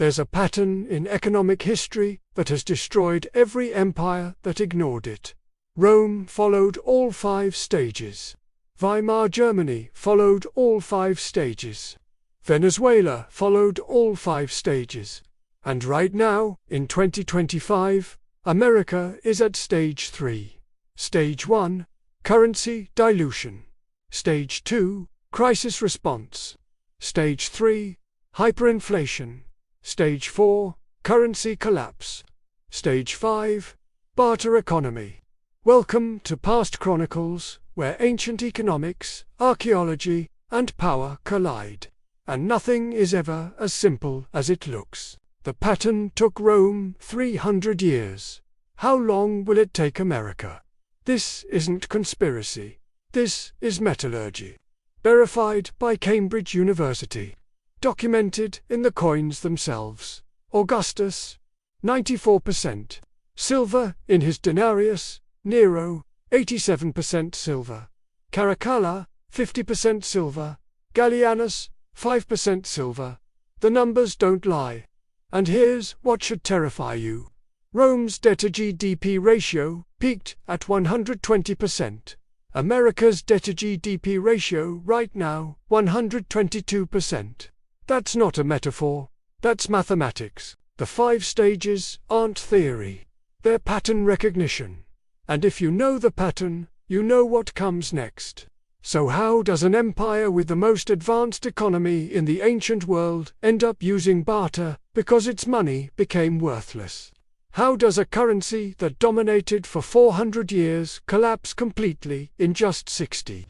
There's a pattern in economic history that has destroyed every empire that ignored it. Rome followed all 5 stages. Weimar Germany followed all 5 stages. Venezuela followed all 5 stages. And right now, in 2025, America is at stage 3. Stage 1, currency dilution. Stage 2, crisis response. Stage 3, hyperinflation. Stage 4, currency collapse. Stage 5, barter economy. Welcome to Past Chronicles, where ancient economics, archaeology, and power collide. And nothing is ever as simple as it looks. The pattern took Rome 300 years. How long will it take America? This isn't conspiracy. This is metallurgy. Verified by Cambridge University. Documented in the coins themselves. Augustus, 94%. Silver in his denarius. Nero, 87% silver. Caracalla, 50% silver. Gallienus, 5% silver. The numbers don't lie. And here's what should terrify you. Rome's debt-to-GDP ratio peaked at 120%. America's debt-to-GDP ratio right now, 122%. That's not a metaphor. That's mathematics. The 5 stages aren't theory. They're pattern recognition. And if you know the pattern, you know what comes next. So how does an empire with the most advanced economy in the ancient world end up using barter because its money became worthless? How does a currency that dominated for 400 years collapse completely in just 60?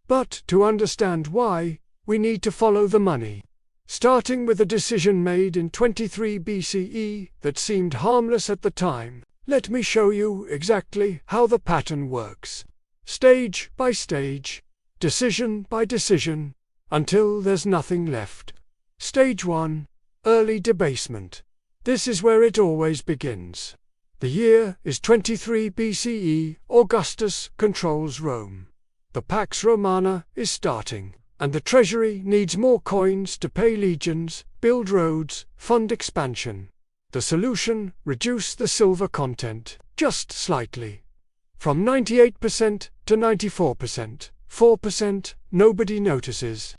But to understand why, we need to follow the money. Starting with a decision made in 23 BCE that seemed harmless at the time, let me show you exactly how the pattern works. Stage by stage, decision by decision, until there's nothing left. Stage 1, early debasement. This is where it always begins. The year is 23 BCE, Augustus controls Rome. The Pax Romana is starting, and the treasury needs more coins to pay legions, build roads, fund expansion. The solution: reduce the silver content, just slightly. From 98% to 94%, 4%, nobody notices.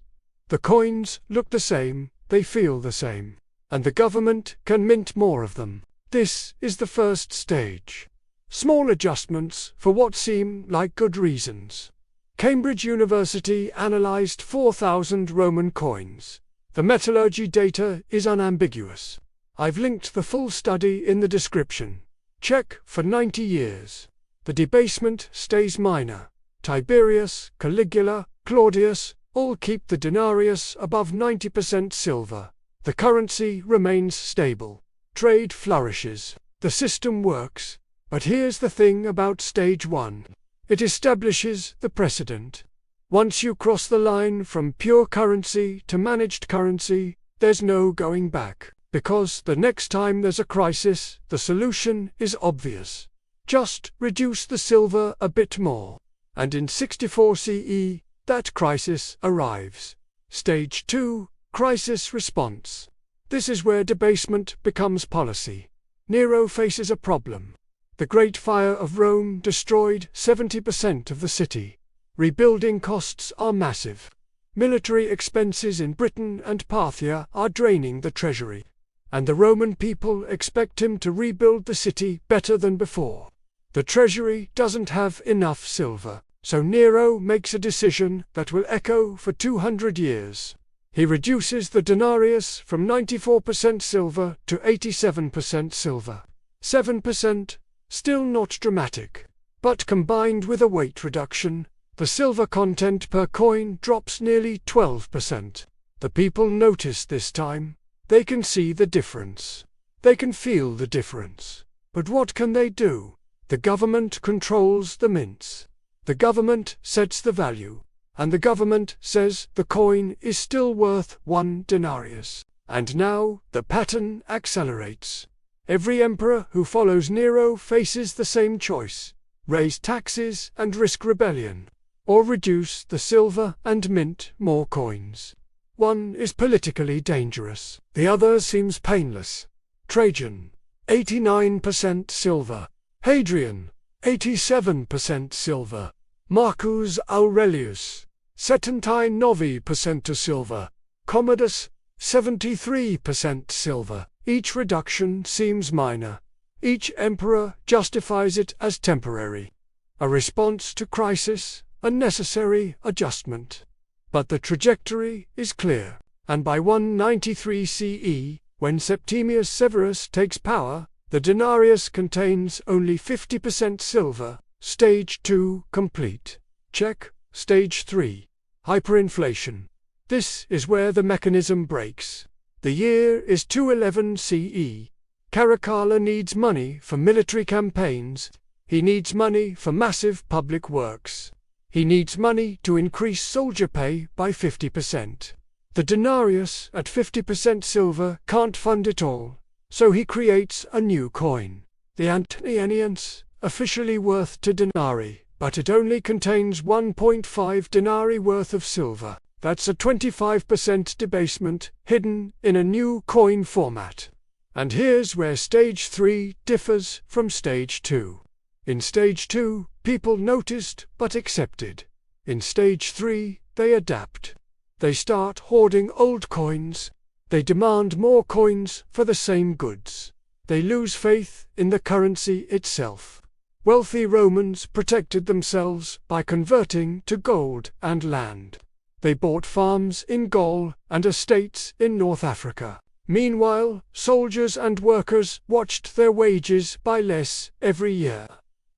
The coins look the same, they feel the same. And the government can mint more of them. This is the first stage. Small adjustments for what seem like good reasons. Cambridge University analyzed 4,000 Roman coins. The metallurgy data is unambiguous. I've linked the full study in the description. Check for 90 years. The debasement stays minor. Tiberius, Caligula, Claudius all keep the denarius above 90% silver. The currency remains stable. Trade flourishes. The system works. But here's the thing about stage 1. It establishes the precedent. Once you cross the line from pure currency to managed currency, there's no going back. Because the next time there's a crisis, the solution is obvious. Just reduce the silver a bit more. And in 64 CE, that crisis arrives. Stage 2, crisis response. This is where debasement becomes policy. Nero faces a problem. The Great Fire of Rome destroyed 70% of the city. Rebuilding costs are massive. Military expenses in Britain and Parthia are draining the treasury. And the Roman people expect him to rebuild the city better than before. The treasury doesn't have enough silver, so Nero makes a decision that will echo for 200 years. He reduces the denarius from 94% silver to 87% silver. 7%, still not dramatic. But combined with a weight reduction, the silver content per coin drops nearly 12%. The people notice this time. They can see the difference. They can feel the difference. But what can they do? The government controls the mints. The government sets the value. And the government says the coin is still worth 1 denarius. And now the pattern accelerates. Every emperor who follows Nero faces the same choice: raise taxes and risk rebellion, or reduce the silver and mint more coins. One is politically dangerous. The other seems painless. Trajan, 89% silver. Hadrian, 87% silver. Marcus Aurelius, 79% silver. Commodus, 73% silver. Each reduction seems minor. Each emperor justifies it as temporary. A response to crisis, a necessary adjustment. But the trajectory is clear, and by 193 CE, when Septimius Severus takes power, the denarius contains only 50% silver. Stage 2 complete. Check. Stage 3. Hyperinflation. This is where the mechanism breaks. The year is 211 CE. Caracalla needs money for military campaigns. He needs money for massive public works. He needs money to increase soldier pay by 50%. The denarius at 50% silver can't fund it all, so he creates a new coin, the Antonianians, officially worth 2 denarii, but it only contains 1.5 denarii worth of silver. That's a 25% debasement, hidden in a new coin format. And here's where Stage 3 differs from Stage 2. In Stage 2, people noticed but accepted. In Stage 3, they adapt. They start hoarding old coins. They demand more coins for the same goods. They lose faith in the currency itself. Wealthy Romans protected themselves by converting to gold and land. They bought farms in Gaul and estates in North Africa. Meanwhile, soldiers and workers watched their wages buy less every year.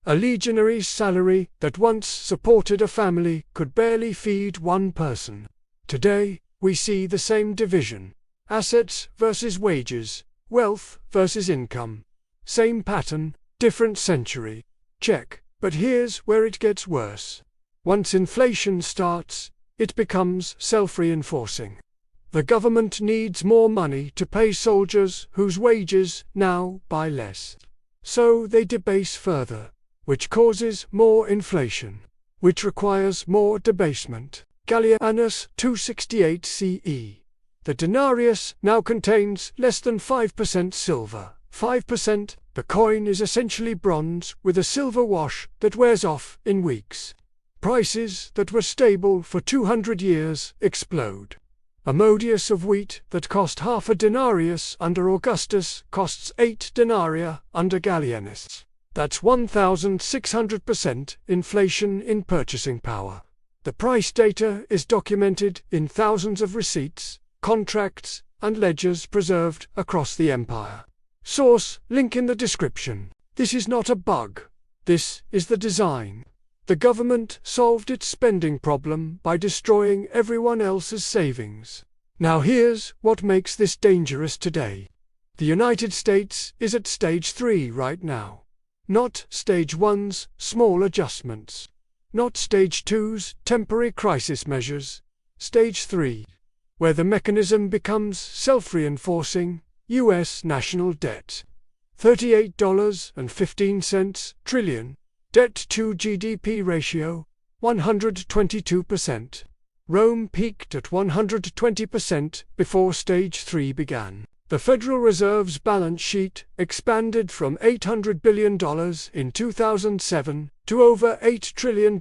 A legionary's salary that once supported a family could barely feed one person. Today, we see the same division. Assets versus wages, wealth versus income. Same pattern, different century. Check. But here's where it gets worse. Once inflation starts, it becomes self-reinforcing. The government needs more money to pay soldiers whose wages now buy less. So they debase further, which causes more inflation, which requires more debasement. Gallienus 268 CE. The denarius now contains less than 5% silver. 5%, the coin is essentially bronze with a silver wash that wears off in weeks. Prices that were stable for 200 years explode. A modius of wheat that cost half a denarius under Augustus costs 8 denarii under Gallienus. That's 1,600% inflation in purchasing power. The price data is documented in thousands of receipts, contracts, and ledgers preserved across the empire. Source, link in the description. This is not a bug. This is the design. The government solved its spending problem by destroying everyone else's savings. Now here's what makes this dangerous today. The United States is at Stage 3 right now. Not Stage 1's small adjustments. Not Stage 2's temporary crisis measures. Stage 3, where the mechanism becomes self-reinforcing. U.S. national debt. $38.15 trillion. Debt to GDP ratio, 122%. Rome peaked at 120% before Stage 3 began. The Federal Reserve's balance sheet expanded from $800 billion in 2007 to over $8 trillion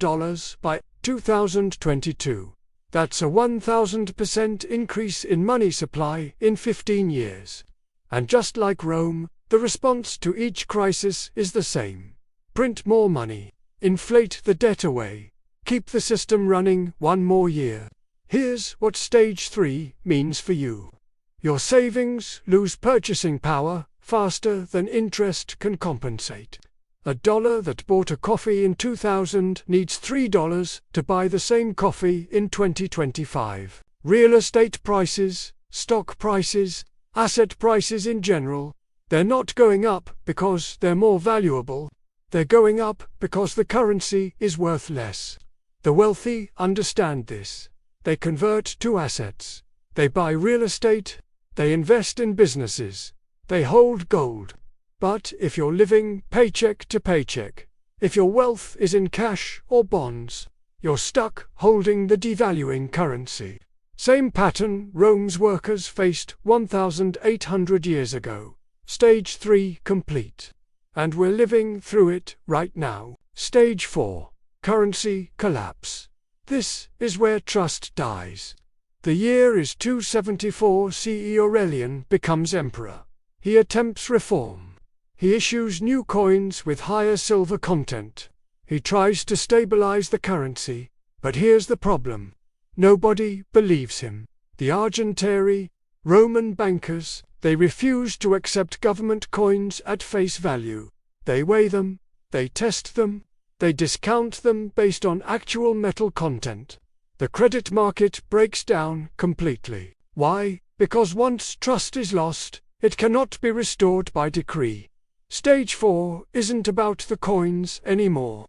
by 2022. That's a 1,000% increase in money supply in 15 years. And just like Rome, the response to each crisis is the same. Print more money, inflate the debt away, keep the system running one more year. Here's what Stage 3 means for you. Your savings lose purchasing power faster than interest can compensate. $1 that bought a coffee in 2000 needs $3 to buy the same coffee in 2025. Real estate prices, stock prices, asset prices in general, they're not going up because they're more valuable. They're going up because the currency is worth less. The wealthy understand this. They convert to assets. They buy real estate. They invest in businesses. They hold gold. But if you're living paycheck to paycheck, if your wealth is in cash or bonds, you're stuck holding the devaluing currency. Same pattern Rome's workers faced 1,800 years ago. Stage 3 complete. And we're living through it right now. Stage 4. Currency collapse. This is where trust dies. The year is 274 CE. Aurelian becomes emperor. He attempts reform. He issues new coins with higher silver content. He tries to stabilize the currency, but here's the problem. Nobody believes him. The Argentari, Roman bankers, they refuse to accept government coins at face value. They weigh them, they test them, they discount them based on actual metal content. The credit market breaks down completely. Why? Because once trust is lost, it cannot be restored by decree. Stage 4 isn't about the coins anymore.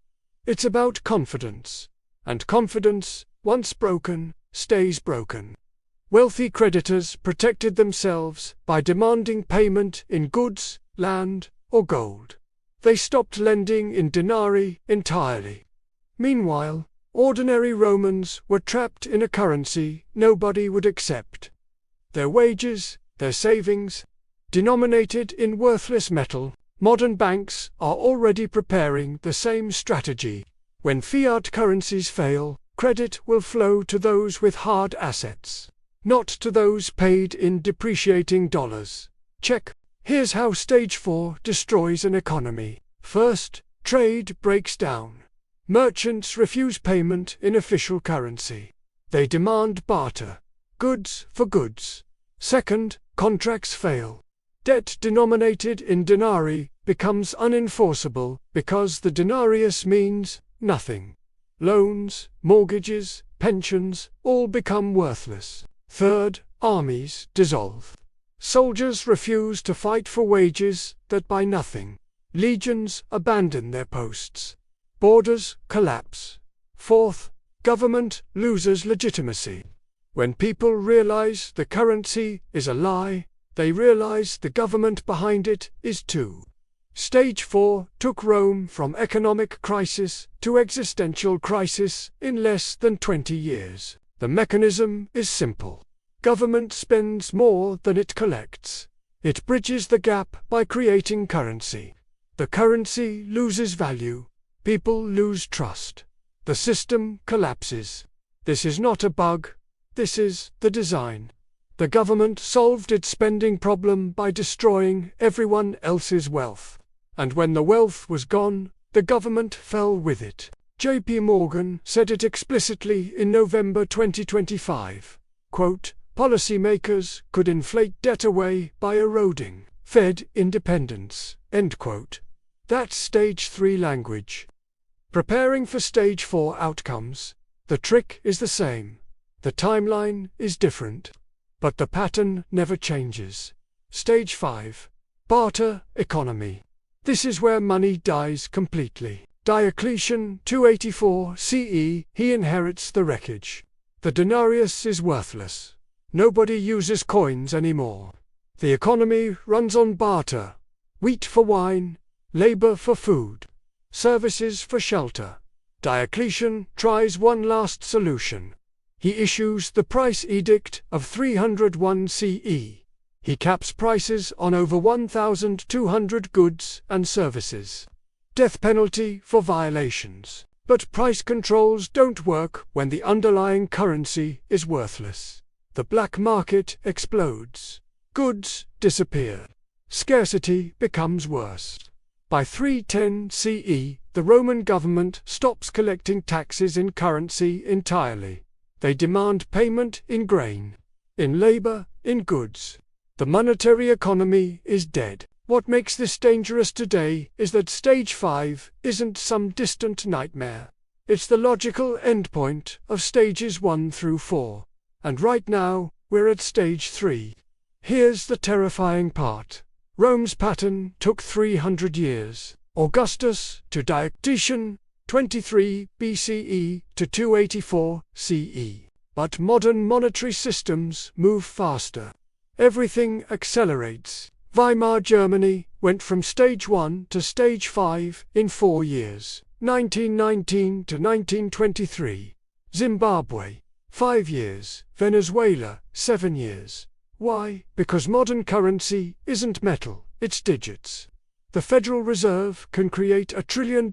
It's about confidence. And confidence, once broken, stays broken. Wealthy creditors protected themselves by demanding payment in goods, land, or gold. They stopped lending in denarii entirely. Meanwhile, ordinary Romans were trapped in a currency nobody would accept. Their wages, their savings, denominated in worthless metal. Modern banks are already preparing the same strategy. When fiat currencies fail, credit will flow to those with hard assets, not to those paid in depreciating dollars. Check. Here's how Stage 4 destroys an economy. First, trade breaks down. Merchants refuse payment in official currency. They demand barter, goods for goods. Second, contracts fail. Debt denominated in denarii becomes unenforceable because the denarius means nothing. Loans, mortgages, pensions all become worthless. Third, armies dissolve. Soldiers refuse to fight for wages that buy nothing. Legions abandon their posts. Borders collapse. Fourth, government loses legitimacy. When people realize the currency is a lie, they realize the government behind it is too. Stage 4 took Rome from economic crisis to existential crisis in less than 20 years. The mechanism is simple. Government spends more than it collects. It bridges the gap by creating currency. The currency loses value. People lose trust. The system collapses. This is not a bug. This is the design. The government solved its spending problem by destroying everyone else's wealth. And when the wealth was gone, the government fell with it. J.P. Morgan said it explicitly in November 2025. Quote, policymakers could inflate debt away by eroding Fed independence. End quote. That's Stage 3 language. Preparing for Stage 4 outcomes. The trick is the same. The timeline is different. But the pattern never changes. Stage 5. Barter economy. This is where money dies completely. Diocletian 284 CE, he inherits the wreckage. The denarius is worthless. Nobody uses coins anymore. The economy runs on barter. Wheat for wine, labor for food, services for shelter. Diocletian tries one last solution. He issues the price edict of 301 CE. He caps prices on over 1,200 goods and services. Death penalty for violations. But price controls don't work when the underlying currency is worthless. The black market explodes. Goods disappear. Scarcity becomes worse. By 310 CE, the Roman government stops collecting taxes in currency entirely. They demand payment in grain, in labor, in goods. The monetary economy is dead. What makes this dangerous today is that Stage 5 isn't some distant nightmare. It's the logical endpoint of Stages 1 through 4. And right now, we're at Stage 3. Here's the terrifying part. Rome's pattern took 300 years. Augustus to Diocletian, 23 BCE to 284 CE. But modern monetary systems move faster. Everything accelerates. Weimar Germany went from Stage 1 to Stage 5 in 4 years, 1919 to 1923. Zimbabwe, 5 years. Venezuela, 7 years. Why? Because modern currency isn't metal, it's digits. The Federal Reserve can create $1 trillion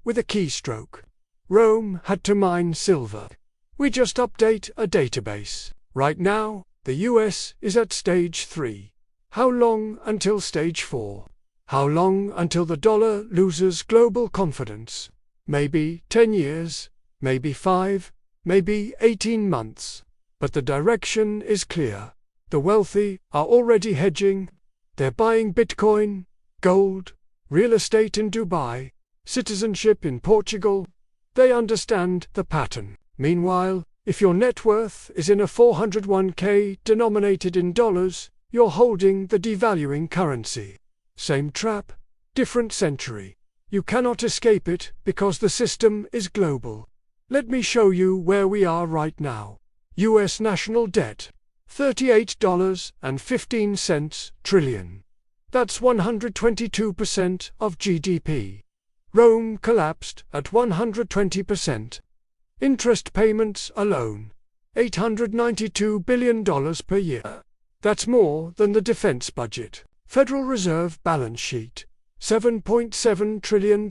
with a keystroke. Rome had to mine silver. We just update a database. Right now, the US is at stage 3. How long until stage 4? How long until the dollar loses global confidence? Maybe 10 years, maybe 5, maybe 18 months. But the direction is clear. The wealthy are already hedging. They're buying Bitcoin, gold, real estate in Dubai, citizenship in Portugal. They understand the pattern. Meanwhile, if your net worth is in a 401k denominated in dollars, you're holding the devaluing currency. Same trap, different century. You cannot escape it because the system is global. Let me show you where we are right now. US national debt, $38.15 trillion. That's 122% of GDP. Rome collapsed at 120%. Interest payments alone, $892 billion per year. That's more than the defense budget. Federal Reserve balance sheet, $7.7 trillion.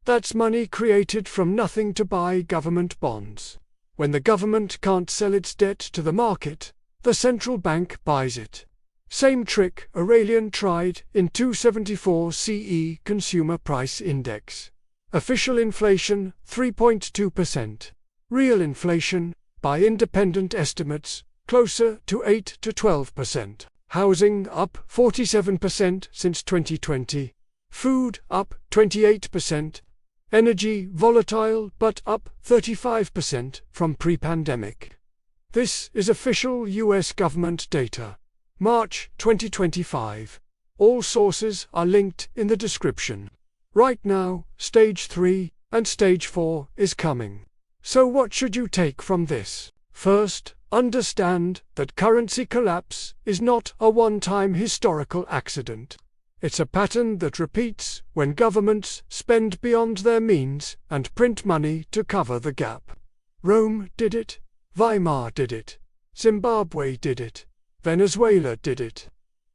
That's money created from nothing to buy government bonds. When the government can't sell its debt to the market, the central bank buys it. Same trick Aurelian tried in 274 CE Consumer Price Index. Official inflation, 3.2%. Real inflation, by independent estimates, closer to 8 to 12%. Housing up 47% since 2020. Food up 28%. Energy volatile but up 35% from pre-pandemic. This is official US government data. March 2025. All sources are linked in the description. Right now, stage 3 and stage 4 is coming. So what should you take from this? First, understand that currency collapse is not a one-time historical accident. It's a pattern that repeats when governments spend beyond their means and print money to cover the gap. Rome did it. Weimar did it. Zimbabwe did it. Venezuela did it.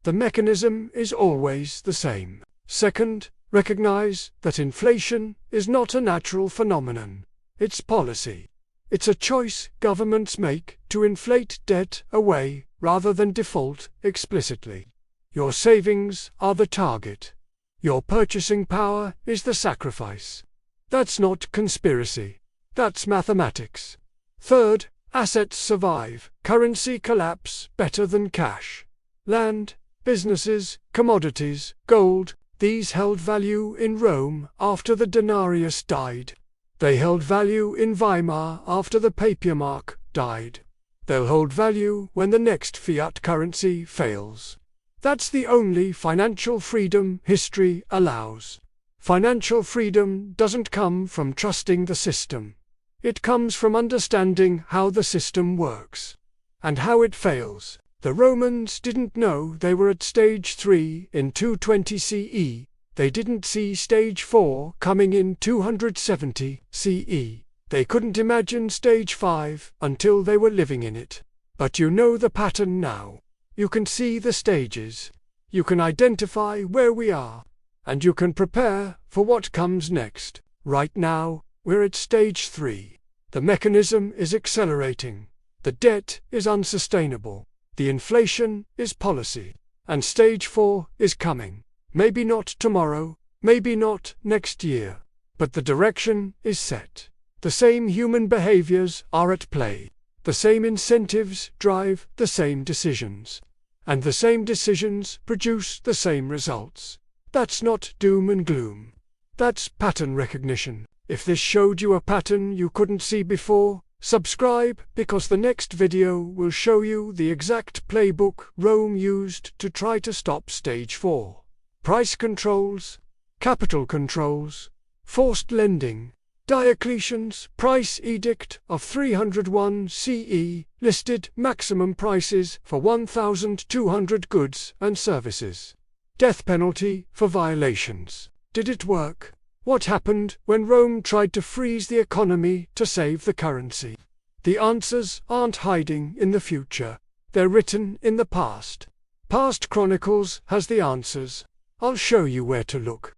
The mechanism is always the same. Second, recognize that inflation is not a natural phenomenon. It's policy. It's a choice governments make to inflate debt away rather than default explicitly. Your savings are the target. Your purchasing power is the sacrifice. That's not conspiracy. That's mathematics. Third, assets survive currency collapse better than cash. Land, businesses, commodities, gold, these held value in Rome after the denarius died. They held value in Weimar after the papier-mark died. They'll hold value when the next fiat currency fails. That's the only financial freedom history allows. Financial freedom doesn't come from trusting the system. It comes from understanding how the system works and how it fails. The Romans didn't know they were at stage 3 in 220 CE. They didn't see stage 4 coming in 270 CE. They couldn't imagine stage 5 until they were living in it. But you know the pattern now. You can see the stages. You can identify where we are. And you can prepare for what comes next. Right now, we're at stage 3. The mechanism is accelerating. The debt is unsustainable. The inflation is policy. And stage 4 is coming. Maybe not tomorrow, maybe not next year. But the direction is set. The same human behaviors are at play. The same incentives drive the same decisions. And the same decisions produce the same results. That's not doom and gloom. That's pattern recognition. If this showed you a pattern you couldn't see before, subscribe because the next video will show you the exact playbook Rome used to try to stop stage 4. Price controls, capital controls, forced lending. Diocletian's price edict of 301 CE listed maximum prices for 1,200 goods and services. Death penalty for violations. Did it work? What happened when Rome tried to freeze the economy to save the currency? The answers aren't hiding in the future. They're written in the past. Past Chronicles has the answers. I'll show you where to look.